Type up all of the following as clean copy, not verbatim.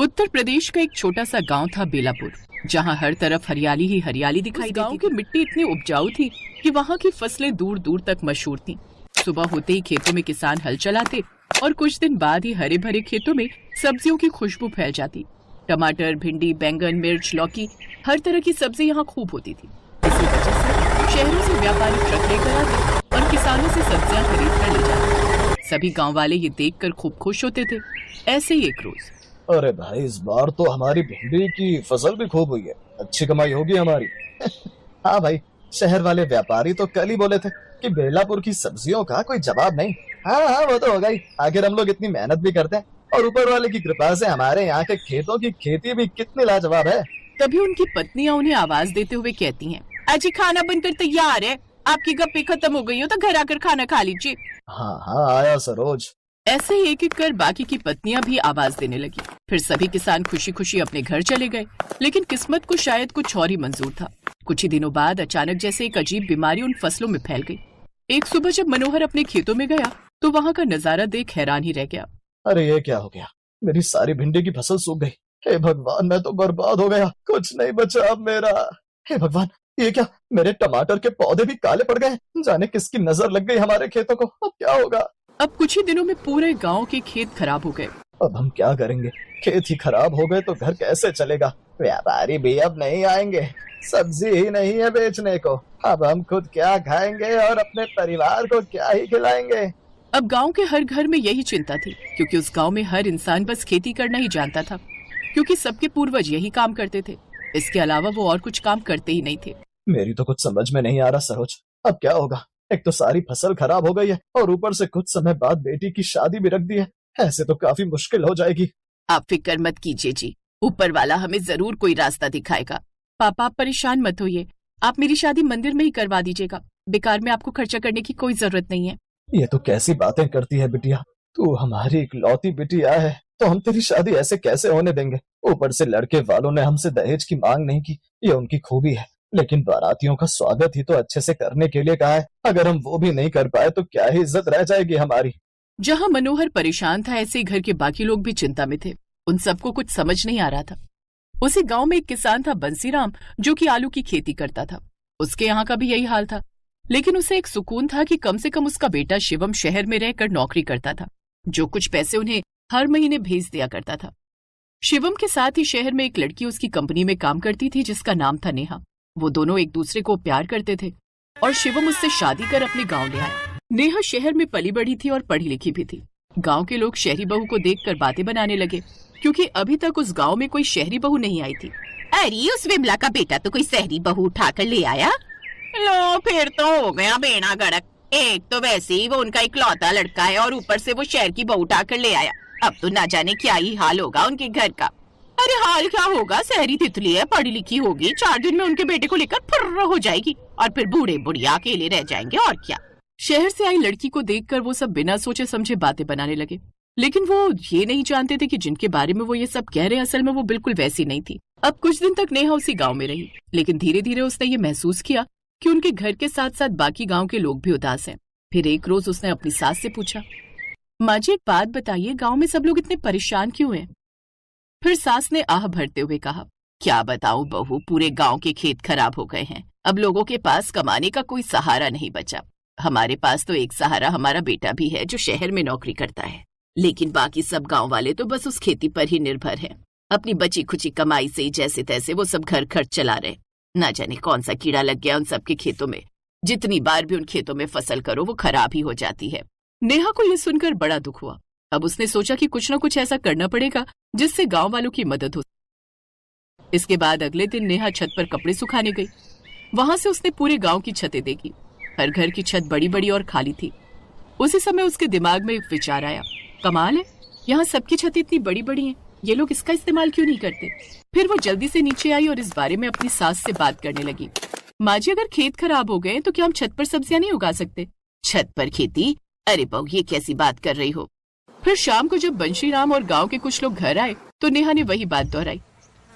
उत्तर प्रदेश का एक छोटा सा गांव था बेलापुर, जहां हर तरफ हरियाली ही हरियाली दिखाई देती। गांव की मिट्टी इतनी उपजाऊ थी कि वहां की फसलें दूर दूर तक मशहूर थीं। सुबह होते ही खेतों में किसान हल चलाते और कुछ दिन बाद ही हरे भरे खेतों में सब्जियों की खुशबू फैल जाती। टमाटर, भिंडी, बैंगन, मिर्च, लौकी, हर तरह की सब्जी यहाँ खूब होती थी। इसी वजह से शहरों से व्यापारी ट्रक लेकर आते और किसानों से सब्जियां खरीद कर ले जाते। सभी गाँव वाले ये देखकर खूब खुश होते थे। ऐसे ही एक रोज, अरे भाई, इस बार तो हमारी भिंडी की फसल भी खूब हुई है, अच्छी कमाई होगी हमारी। हाँ भाई, शहर वाले व्यापारी तो कल ही बोले थे कि बेलापुर की सब्जियों का कोई जवाब नहीं। हाँ हाँ, वो तो होगा ही, आखिर हम लोग इतनी मेहनत भी करते हैं और ऊपर वाले की कृपा से हमारे यहाँ के खेतों की खेती भी कितनी लाजवाब है। तभी उनकी पत्नियां उन्हें आवाज देते हुए कहती हैं, अजी खाना बनकर तैयार है, आपकी गप्पे खत्म हो गई हो तो घर आकर खाना खा लीजिए। हाँ हाँ, आया सरोज। ऐसे ही एक एक कर बाकी की पत्नियां भी आवाज देने लगी। फिर सभी किसान खुशी खुशी अपने घर चले गए। लेकिन किस्मत को शायद कुछ और ही मंजूर था। कुछ ही दिनों बाद अचानक जैसे एक अजीब बीमारी उन फसलों में फैल गई। एक सुबह जब मनोहर अपने खेतों में गया तो वहाँ का नजारा देख हैरान ही रह गया। अरे ये क्या हो गया, मेरी सारी भिंडी की फसल सूख गई। हे भगवान, मैं तो बर्बाद हो गया, कुछ नहीं बचा अब मेरा। हे भगवान, ये क्या, मेरे टमाटर के पौधे भी काले पड़ गए। जाने किसकी नजर लग गई हमारे खेतों को, अब क्या होगा। अब कुछ ही दिनों में पूरे गांव के खेत खराब हो गए। अब हम क्या करेंगे, खेत ही खराब हो गए तो घर कैसे चलेगा। व्यापारी भी अब नहीं आएंगे, सब्जी ही नहीं है बेचने को। अब हम खुद क्या खाएंगे और अपने परिवार को क्या ही खिलाएंगे। अब गांव के हर घर में यही चिंता थी, क्योंकि उस गांव में हर इंसान बस खेती करना ही जानता था, क्योंकि सबके पूर्वज यही काम करते थे। इसके अलावा वो और कुछ काम करते ही नहीं थे। मेरी तो कुछ समझ में नहीं आ रहा सरोज, अब क्या होगा। एक तो सारी फसल खराब हो गई है और ऊपर से कुछ समय बाद बेटी की शादी भी रख दी है। ऐसे तो काफी मुश्किल हो जाएगी। आप फिक्र मत कीजिए जी, ऊपर वाला हमें जरूर कोई रास्ता दिखाएगा। पापा, आप परेशान मत होइए, आप मेरी शादी मंदिर में ही करवा दीजिएगा। बेकार में आपको खर्चा करने की कोई जरूरत नहीं है। ये तो कैसी बातें करती है बिटिया, तू हमारी इकलौती बिटिया है तो हम तेरी शादी ऐसे कैसे होने देंगे। ऊपर से लड़के वालों ने हमसे दहेज की मांग नहीं की, ये उनकी खूबी है। लेकिन बारातियों का स्वागत ही तो अच्छे से करने के लिए कहा है, अगर हम वो भी नहीं कर पाए तो क्या ही इज्जत रह जाएगी हमारी। जहाँ मनोहर परेशान था, ऐसे ही घर के बाकी लोग भी चिंता में थे। उन सबको कुछ समझ नहीं आ रहा था। उसी गांव में एक किसान था बंसीराम, जो कि आलू की खेती करता था। उसके यहाँ का भी यही हाल था, लेकिन उसे एक सुकून था कि कम से कम उसका बेटा शिवम शहर में रहकर नौकरी करता था, जो कुछ पैसे उन्हें हर महीने भेज दिया करता था। शिवम के साथ ही शहर में एक लड़की उसकी कंपनी में काम करती थी, जिसका नाम था नेहा। वो दोनों एक दूसरे को प्यार करते थे और शिवम उससे शादी कर अपने गांव ले आया। नेहा शहर में पली बढ़ी थी और पढ़ी लिखी भी थी। गांव के लोग शहरी बहू को देखकर बातें बनाने लगे, क्योंकि अभी तक उस गांव में कोई शहरी बहू नहीं आई थी। अरे उस विमला का बेटा तो कोई शहरी बहू उठाकर ले आया। लो, फिर तो हो गया बेड़ा गर्क। एक तो वैसे ही वो उनका इकलौता लड़का है और ऊपर से वो शहर की बहू उठाकर ले आया। अब तो ना जाने क्या ही हाल होगा उनके घर का। अरे हाल क्या होगा, शहरी तितली है, पढ़ी लिखी होगी, 4 दिन में उनके बेटे को लेकर फुर्र हो जाएगी और फिर बूढ़े बुढ़िया अकेले रह जाएंगे और क्या। शहर से आई लड़की को देखकर वो सब बिना सोचे समझे बातें बनाने लगे, लेकिन वो ये नहीं जानते थे कि जिनके बारे में वो ये सब कह रहे हैं असल में वो बिल्कुल वैसी नहीं थी। अब कुछ दिन तक नेहा उसी गाँव में रही, लेकिन धीरे धीरे उसने ये महसूस किया कि उनके घर के साथ साथ बाकी गाँव के लोग भी उदास हैं। फिर एक रोज उसने अपनी सास से पूछा, माँ जी एक बात बताइए, गाँव में सब लोग इतने परेशान क्यों हैं? फिर सास ने आह भरते हुए कहा, क्या बताऊं बहू, पूरे गांव के खेत खराब हो गए हैं। अब लोगों के पास कमाने का कोई सहारा नहीं बचा। हमारे पास तो एक सहारा हमारा बेटा भी है, जो शहर में नौकरी करता है, लेकिन बाकी सब गांव वाले तो बस उस खेती पर ही निर्भर हैं। अपनी बची खुची कमाई से ही जैसे तैसे वो सब घर खर्च चला रहे। ना जाने कौन सा कीड़ा लग गया उन सबके खेतों में। जितनी बार भी उन खेतों में फसल करो वो खराब ही हो जाती है। नेहा को यह सुनकर बड़ा दुख हुआ। अब उसने सोचा कि कुछ न कुछ ऐसा करना पड़ेगा जिससे गांव वालों की मदद हो। इसके बाद अगले दिन नेहा छत पर कपड़े सुखाने गई। वहां से उसने पूरे गांव की छतें देखी। हर घर की छत बड़ी बड़ी और खाली थी। उसी समय उसके दिमाग में एक विचार आया, कमाल है, यहाँ सबकी छतें इतनी बड़ी बड़ी हैं, ये लोग इसका इस्तेमाल क्यों नहीं करते। फिर वो जल्दी से नीचे आई और इस बारे में अपनी सास से बात करने लगी। माँ जी, अगर खेत खराब हो गए तो क्या हम छत पर सब्जियां नहीं उगा सकते? छत पर खेती? अरे बहू, ये कैसी बात कर रही हो। फिर शाम को जब बंशीराम और गांव के कुछ लोग घर आए तो नेहा ने वही बात दोहराई,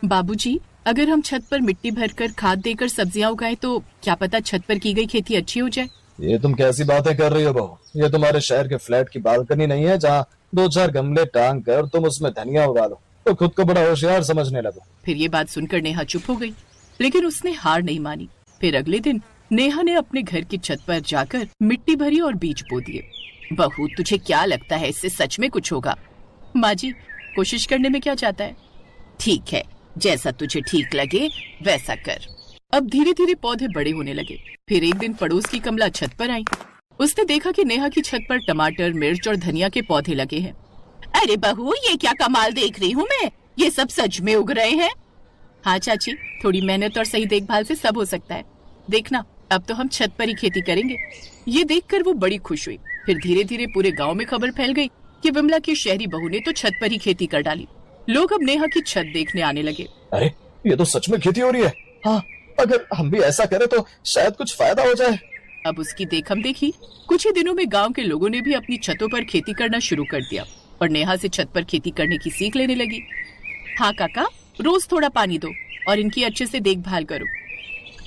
बाबूजी, अगर हम छत पर मिट्टी भरकर खाद देकर सब्जियां उगाएं तो क्या पता छत पर की गई खेती अच्छी हो जाए। ये तुम कैसी बातें कर रही हो बहू, ये तुम्हारे शहर के फ्लैट की बालकनी नहीं है जहाँ 2-4 गमले टांग कर तुम उसमें धनिया उगा लो। तो खुद को बड़ा होशियार समझने लगा। फिर ये बात सुनकर नेहा चुप हो गई, लेकिन उसने हार नहीं मानी। फिर अगले दिन नेहा ने अपने घर की छत पर जाकर मिट्टी भरी और बीज बो दिए। बहू, तुझे क्या लगता है इससे सच में कुछ होगा? माँ जी, कोशिश करने में क्या जाता है। ठीक है, जैसा तुझे ठीक लगे वैसा कर। अब धीरे धीरे पौधे बड़े होने लगे। फिर एक दिन पड़ोस की कमला छत पर आई। उसने देखा कि नेहा की छत पर टमाटर, मिर्च और धनिया के पौधे लगे हैं। अरे बहू, ये क्या कमाल देख रही हूँ मैं, ये सब सच में उग रहे हैं। हाँ चाची, थोड़ी मेहनत और सही देखभाल से सब हो सकता है। देखना, अब तो हम छत पर ही खेती करेंगे। ये देखकर वो बड़ी खुश हुई। फिर धीरे धीरे पूरे गांव में खबर फैल गई कि विमला की शहरी बहू ने तो छत पर ही खेती कर डाली। लोग अब नेहा की छत देखने आने लगे। अरे, ये तो सच में खेती हो रही है। हाँ, अगर हम भी ऐसा करें तो शायद कुछ फायदा हो जाए। अब उसकी देखम देखी कुछ ही दिनों में गांव के लोगों ने भी अपनी छतों पर खेती करना शुरू कर दिया और नेहा से छत पर खेती करने की सीख लेने लगी। हाँ काका, रोज थोड़ा पानी दो और इनकी अच्छे से देखभाल करो।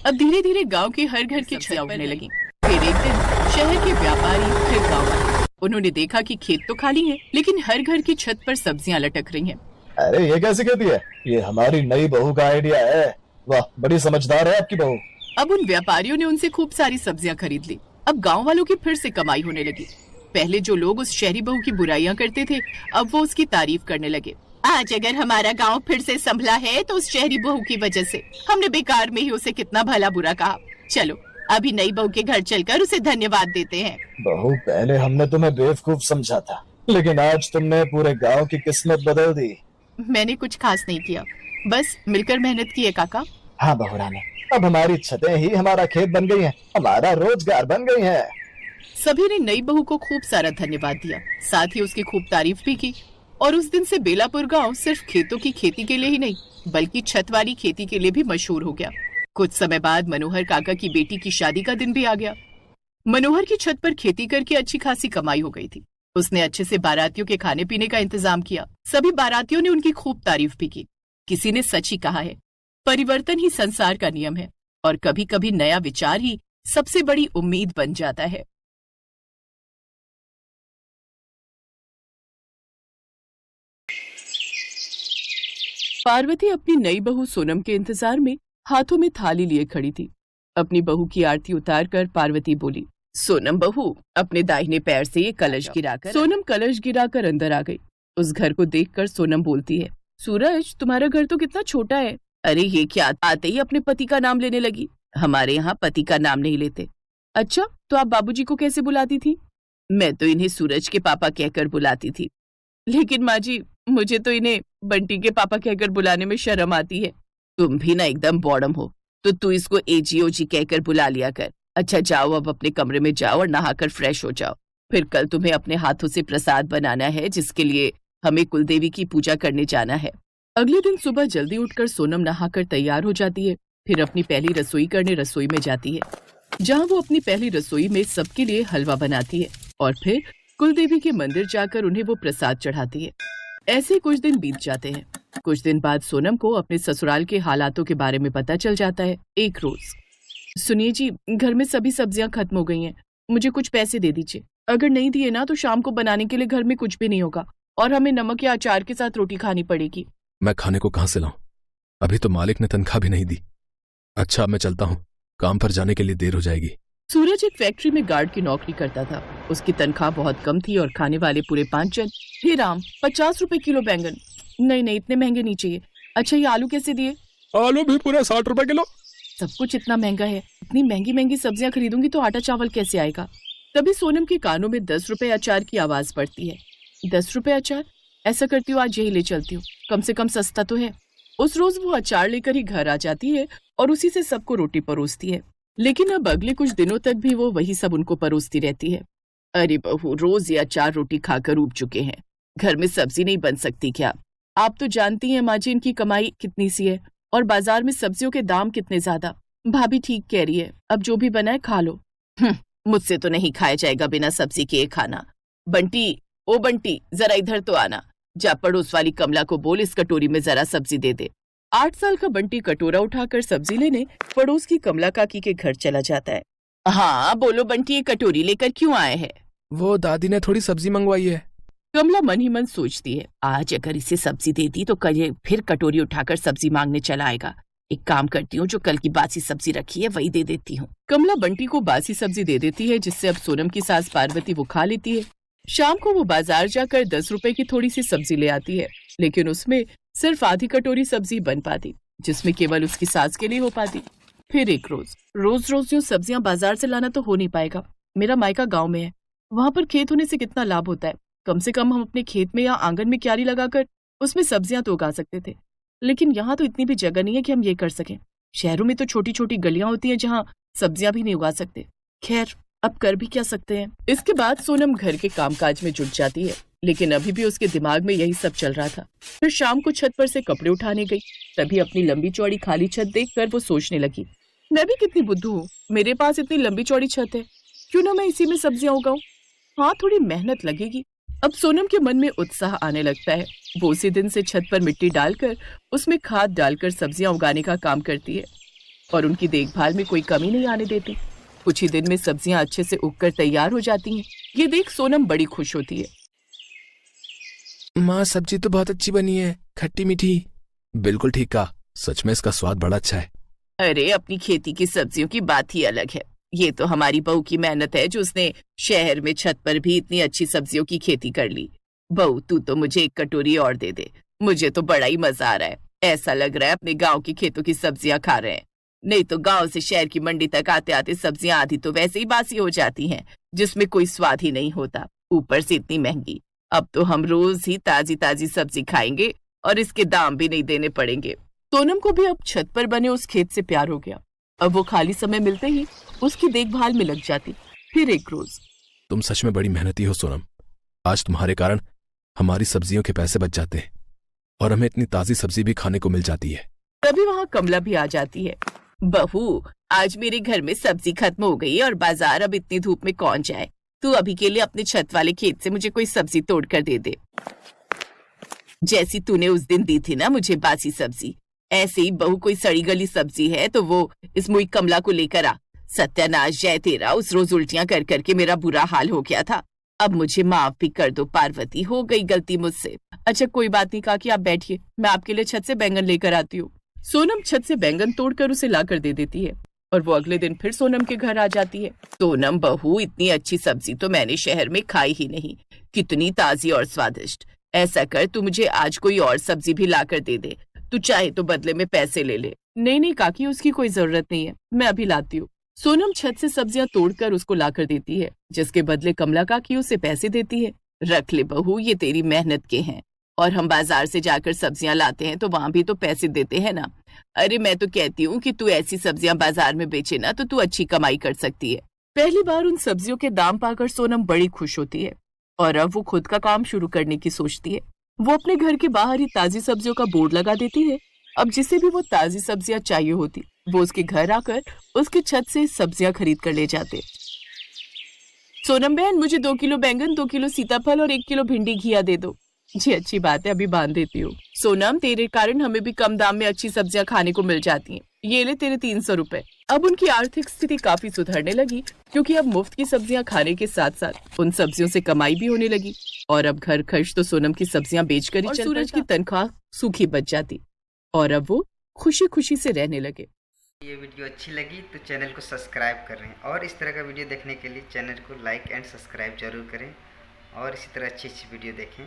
अब धीरे धीरे गांव के हर घर की छत उगने लगी। फिर एक दिन शहर के व्यापारी फिर गाँव आए। उन्होंने देखा कि खेत तो खाली है, लेकिन हर घर की छत पर सब्जियां लटक रही हैं। अरे, ये कैसी खेती है? ये हमारी नई बहू का आइडिया है। वाह, बड़ी समझदार है आपकी बहू। अब उन व्यापारियों ने उनसे खूब सारी सब्जियां खरीद ली। अब गांव वालों की फिर से कमाई होने लगी। पहले जो लोग उस शहरी बहू की बुराइयां करते थे, अब वो उसकी तारीफ करने लगे। आज अगर हमारा गांव फिर से संभला है तो उस शहरी बहू की वजह से। हमने बेकार में ही उसे कितना भला बुरा कहा। चलो अभी नई बहू के घर चलकर उसे धन्यवाद देते हैं। बहू, पहले हमने तुम्हें बेवकूफ समझा था, लेकिन आज तुमने पूरे गांव की किस्मत बदल दी। मैंने कुछ खास नहीं किया, बस मिलकर मेहनत की है काका। हाँ बहू रानी, अब हमारी छतें ही हमारा खेत बन गई हैं, हमारा रोजगार बन गई है। सभी ने नई बहू को खूब सारा धन्यवाद दिया, साथ ही उसकी खूब तारीफ भी की। और उस दिन से बेलापुर गांव सिर्फ खेतों की खेती के लिए ही नहीं, बल्कि छत वाली खेती के लिए भी मशहूर हो गया। कुछ समय बाद मनोहर काका की बेटी की शादी का दिन भी आ गया। मनोहर की छत पर खेती करके अच्छी खासी कमाई हो गई थी। उसने अच्छे से बारातियों के खाने पीने का इंतजाम किया। सभी बारातियों ने उनकी खूब तारीफ भी की। किसी ने सच ही कहा है, परिवर्तन ही संसार का नियम है और कभी कभी नया विचार ही सबसे बड़ी उम्मीद बन जाता है। पार्वती अपनी नई बहू सोनम के इंतजार में हाथों में थाली लिए खड़ी थी। अपनी बहू की आरती उतारकर पार्वती बोली, सोनम बहू, अपने दाहिने पैर से ये कलश गिराकर। सोनम कलश गिराकर अंदर आ गई। उस घर को देखकर सोनम बोलती है, सूरज, तुम्हारा घर तो कितना छोटा है। अरे ये क्या, आते ही अपने पति का नाम लेने लगी। हमारे यहाँ पति का नाम नहीं लेते। अच्छा, तो आप बाबूजी को कैसे बुलाती थी? मैं तो इन्हें सूरज के पापा कहकर बुलाती थी। लेकिन माँ जी, मुझे तो इन्हें बंटी के पापा कहकर बुलाने में शर्म आती है। तुम भी ना एकदम बॉडम हो, तो तू इसको एजी ओजी कहकर बुला लिया कर। अच्छा जाओ, अब अपने कमरे में जाओ और नहाकर फ्रेश हो जाओ। फिर कल तुम्हें अपने हाथों से प्रसाद बनाना है, जिसके लिए हमें कुलदेवी की पूजा करने जाना है। अगले दिन सुबह जल्दी उठकर सोनम नहाकर तैयार हो जाती है। फिर अपनी पहली रसोई करने रसोई में जाती है, जहाँ वो अपनी पहली रसोई में सबके लिए हलवा बनाती है और फिर कुलदेवी के मंदिर जाकर उन्हें वो प्रसाद चढ़ाती है। ऐसे कुछ दिन बीत जाते हैं। कुछ दिन बाद सोनम को अपने ससुराल के हालातों के बारे में पता चल जाता है। एक रोज, सुनिए जी, घर में सभी सब्जियां खत्म हो गई हैं, मुझे कुछ पैसे दे दीजिए। अगर नहीं दिए ना तो शाम को बनाने के लिए घर में कुछ भी नहीं होगा और हमें नमक या अचार के साथ रोटी खानी पड़ेगी। मैं खाने को कहाँ से लाऊं? अभी तो मालिक ने तनख्वाह भी नहीं दी। अच्छा, मैं चलता हूँ, काम पर जाने के लिए देर हो जाएगी। सूरज एक फैक्ट्री में गार्ड की नौकरी करता था। उसकी तनख्वाह बहुत कम थी और खाने वाले पूरे 5 जन। हे राम, 50 रुपए किलो बैंगन। नहीं, इतने महंगे नहीं चाहिए। अच्छा, ये आलू कैसे दिए? आलू भी पूरे 60 रुपए किलो। सब कुछ इतना महंगा है, इतनी महंगी महंगी सब्जियां खरीदूंगी तो आटा चावल कैसे आएगा? तभी सोनम के कानों में 10 रुपए अचार की आवाज पड़ती है। 10 रुपए अचार? ऐसा करती हूँ, आज यही ले चलती हूँ, कम से कम सस्ता तो है। उस रोज वो अचार लेकर ही घर आ जाती है और उसी से सबको रोटी परोसती है। लेकिन अब अगले कुछ दिनों तक भी वो वही सब उनको परोसती रहती है। अरे बहू, रोज ये अचार रोटी खाकर ऊब चुके हैं, घर में सब्जी नहीं बन सकती क्या? आप तो जानती हैं माँ जी, इनकी कमाई कितनी सी है और बाजार में सब्जियों के दाम कितने ज्यादा। भाभी ठीक कह रही है, अब जो भी बना है खा लो। मुझसे तो नहीं खाया जाएगा बिना सब्जी के खाना। बंटी, ओ बंटी, जरा इधर तो आना। जा पड़ोस वाली कमला को बोल इस कटोरी में जरा सब्जी दे दे। 8 साल का बंटी कटोरा उठाकर सब्जी लेने पड़ोस की कमला काकी के घर चला जाता है। हाँ बोलो बंटी, ये कटोरी लेकर क्यों आए हैं? वो दादी ने थोड़ी सब्जी मंगवाई है। कमला मन ही मन सोचती है, आज अगर इसे सब्जी दे दी तो कल ये फिर कटोरी उठाकर सब्जी मांगने चला आएगा। एक काम करती हूँ, जो कल की बासी सब्जी रखी है वही दे देती हूँ। कमला बंटी को बासी सब्जी दे देती है, जिससे अब सोनम की सास पार्वती वो खा लेती है। शाम को वो बाजार जाकर 10 रुपए की थोड़ी सी सब्जी ले आती है, लेकिन उसमें सिर्फ आधी कटोरी सब्जी बन पाती, जिसमें केवल उसकी सास के लिए हो पाती। फिर एक रोज रोज जो सब्जियां बाजार से लाना तो हो नहीं पाएगा। मेरा मायका गांव में है, वहां पर खेत होने से कितना लाभ होता है। कम से कम हम अपने खेत में या आंगन में क्यारी लगाकर उसमें सब्जियां तो उगा सकते थे, लेकिन यहाँ तो इतनी भी जगह नहीं है कि हम ये कर सकें। शहरों में तो छोटी छोटी गलियां होती हैं जहाँ सब्जियां भी नहीं उगा सकते। खैर, अब कर भी क्या सकते हैं। इसके बाद सोनम घर के कामकाज में जुट जाती है, लेकिन अभी भी उसके दिमाग में यही सब चल रहा था। फिर शाम को छत पर से कपड़े उठाने गई, तभी अपनी लंबी चौड़ी खाली छत देखकर वो सोचने लगी, मैं भी कितनी बुद्धू हूँ, मेरे पास इतनी लंबी चौड़ी छत है, क्यों ना मैं इसी में सब्जियां उगाऊं। हाँ, थोड़ी मेहनत लगेगी। अब सोनम के मन में उत्साह आने लगता है। वो उसी दिन से छत पर मिट्टी डालकर उसमें खाद डालकर सब्जियां उगाने का काम करती है और उनकी देखभाल में कोई कमी नहीं आने देती। कुछ ही दिन में सब्जियां अच्छे से उगकर तैयार हो जाती हैं। ये देख सोनम बड़ी खुश होती है। माँ, सब्जी तो बहुत अच्छी बनी है, खट्टी मीठी। बिल्कुल ठीक कहा, सच में इसका स्वाद बड़ा अच्छा है। अरे, अपनी खेती की सब्जियों की बात ही अलग है। ये तो हमारी बहू की मेहनत है जो उसने शहर में छत पर भी इतनी अच्छी सब्जियों की खेती कर ली। बहू, तू तो मुझे एक कटोरी और दे दे, मुझे तो बड़ा ही मजा आ रहा है। ऐसा लग रहा है अपने गांव की खेतों की सब्जियां खा रहे हैं। नहीं तो गांव से शहर की मंडी तक आते आते सब्जियां आधी तो वैसे ही बासी हो जाती हैं, जिसमें कोई स्वाद ही नहीं होता, ऊपर से इतनी महंगी। अब तो हम रोज ही ताजी ताजी सब्जी खाएंगे और इसके दाम भी नहीं देने पड़ेंगे। सोनम को भी अब छत पर बने उस खेत से प्यार हो गया। अब वो खाली समय मिलते ही उसकी देखभाल में लग जाती। फिर एक रोज, तुम सच में बड़ी मेहनती हो सोनम। आज तुम्हारे कारण हमारी सब्जियों के पैसे बच जाते हैं और हमें इतनी ताजी सब्जी भी खाने को मिल जाती है। तभी वहाँ कमला भी आ जाती है। बहू, आज मेरे घर में सब्जी खत्म हो गई और बाजार अब इतनी धूप में कौन जाए। तू अभी के लिए अपने छत वाले खेत से मुझे कोई सब्जी तोड़ कर दे दे, जैसी तूने उस दिन दी थी ना मुझे बासी सब्जी। ऐसे ही बहू कोई सड़ी गली सब्जी है तो वो इस मुई कमला को लेकर आ। सत्यानाश जाए तेरा, उस रोज उल्टियां कर करके मेरा बुरा हाल हो गया था। अब मुझे माफ भी कर दो पार्वती, हो गई गलती मुझसे। अच्छा, कोई बात नहीं काकी, आप बैठिए, मैं आपके लिए छत से बैंगन लेकर आती हूँ। सोनम छत से बैंगन तोड़कर उसे लाकर दे देती है और वो अगले दिन फिर सोनम के घर आ जाती है। सोनम बहू, इतनी अच्छी सब्जी तो मैंने शहर में खाई ही नहीं, कितनी ताजी और स्वादिष्ट। ऐसा कर, तू मुझे आज कोई और सब्जी भी लाकर दे दे, तू चाहे तो बदले में पैसे ले ले। नहीं काकी, उसकी कोई जरूरत नहीं है, मैं अभी लाती हूँ। सोनम छत से सब्जियां तोड़कर उसको लाकर देती है, जिसके बदले कमला काकी उसे पैसे देती है। रख ले बहू, ये तेरी मेहनत के हैं, और हम बाजार से जाकर सब्जियां लाते हैं तो वहां भी तो पैसे देते हैं ना। अरे, मैं तो कहती हूँ कि तू ऐसी सब्जियां बाजार में बेचे ना तो तू अच्छी कमाई कर सकती है। पहली बार उन सब्जियों के दाम पाकर सोनम बड़ी खुश होती है और अब वो खुद का काम शुरू करने की सोचती है। वो अपने घर के बाहर ही ताजी सब्जियों का बोर्ड लगा देती है। अब जिसे भी वो ताजी सब्जियां चाहिए होती, वो उसके घर आकर उसकी छत से सब्जियां खरीद कर ले जाते। सोनम बहन, मुझे 2 किलो बैंगन, 2 किलो सीताफल और 1 किलो भिंडी घिया दे दो। जी अच्छी बात है, अभी बांध देती हूँ। सोनम, तेरे कारण हमें भी कम दाम में अच्छी सब्जियां खाने को मिल जाती हैं। ये ले तेरे 300 रुपए। अब उनकी आर्थिक स्थिति काफी सुधरने लगी, क्योंकि अब मुफ्त की सब्जियां खाने के साथ साथ उन सब्जियों से कमाई भी होने लगी और अब घर खर्च तो सोनम की सब्जियां बेचकर ही सूरज की तनख्वाह सूखी बच जाती और अब वो खुशी खुशी से रहने लगे। ये वीडियो अच्छी लगी तो चैनल को सब्सक्राइब कर रहे हैं और इस तरह का वीडियो देखने के लिए चैनल को लाइक एंड सब्सक्राइब जरूर करें और इसी तरह अच्छी वीडियो देखें।